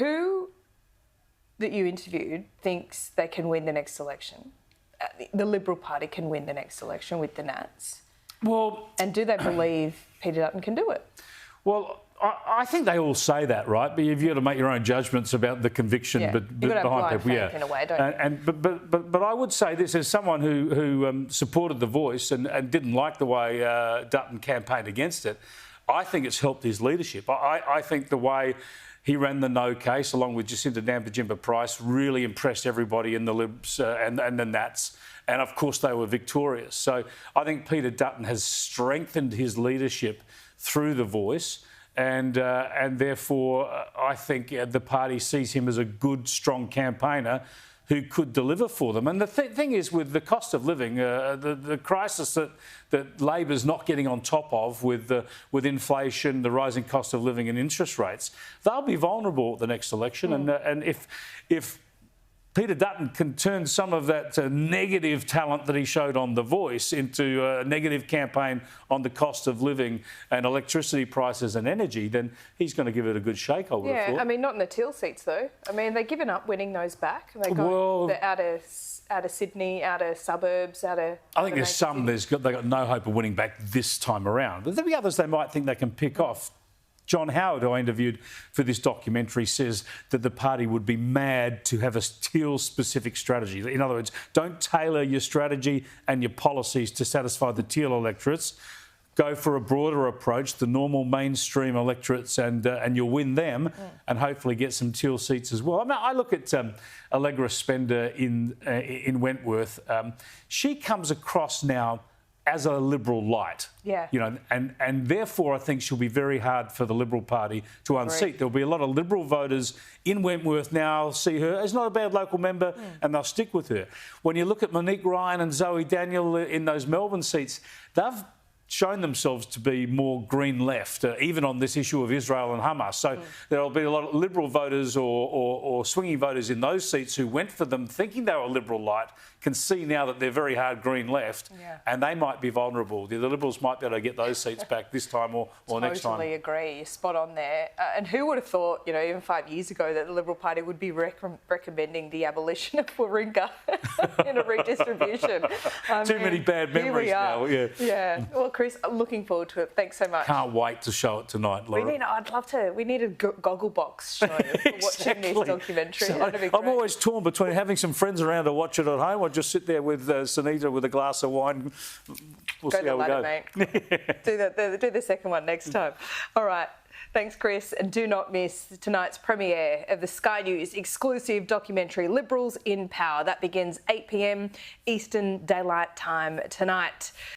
Who that you interviewed thinks they can win the next election? The Liberal Party can win the next election with the Nats? Well... And do they believe Peter Dutton can do it? Well, I think they all say that, right? But you've got to make your own judgments about the conviction You've got to have blind faith in a way, don't you? But I would say this as someone who supported the Voice and didn't like the way Dutton campaigned against it. I think it's helped his leadership. I think the way he ran the no case, along with Jacinta Nampijinpa-Price, really impressed everybody in the Libs and the Nats. And, of course, they were victorious. So I think Peter Dutton has strengthened his leadership through the Voice. And therefore, I think the party sees him as a good, strong campaigner who could deliver for them. And the thing is, with the cost of living, the crisis that Labor's not getting on top of with inflation, the rising cost of living and interest rates, they'll be vulnerable at the next election. And if Peter Dutton can turn some of that negative talent that he showed on The Voice into a negative campaign on the cost of living and electricity prices and energy, then he's going to give it a good shake, I would have thought. I mean, not in the Teal seats, though. I mean, they've given up winning those back. They got out of Sydney, out of suburbs, out of... I think there's some they've got no hope of winning back this time around. But there'll be others they might think they can pick off. John Howard, who I interviewed for this documentary, says that the party would be mad to have a Teal-specific strategy. In other words, don't tailor your strategy and your policies to satisfy the Teal electorates. Go for a broader approach, the normal mainstream electorates, and you'll win them and hopefully get some Teal seats as well. I mean, I look at Allegra Spender in Wentworth. She comes across now as a Liberal-lite, and therefore I think she'll be very hard for the Liberal Party to unseat. There'll be a lot of Liberal voters in Wentworth now see her as not a bad local member and they'll stick with her. When you look at Monique Ryan and Zoe Daniel in those Melbourne seats, they've shown themselves to be more green left, even on this issue of Israel and Hamas. So there'll be a lot of Liberal voters or swinging voters in those seats who went for them thinking they were Liberal-lite, can see now that they're very hard green left and they might be vulnerable. The Liberals might be able to get those seats back this time or next time. Totally agree. You're spot on there. And who would have thought, even 5 years ago, that the Liberal Party would be recommending the abolition of Warringah in a redistribution? Too many bad memories now. Yeah. Well, Chris, I'm looking forward to it. Thanks so much. Can't wait to show it tonight, Laura. I'd love to. We need a goggle box show for watching this documentary. So I'm always torn between having some friends around to watch it at home or just sit there with Sunita with a glass of wine. We'll see how we go. Mate. Do the second one next time. All right. Thanks, Chris. And do not miss tonight's premiere of the Sky News exclusive documentary Liberals in Power. That begins 8 p.m. Eastern Daylight Time tonight.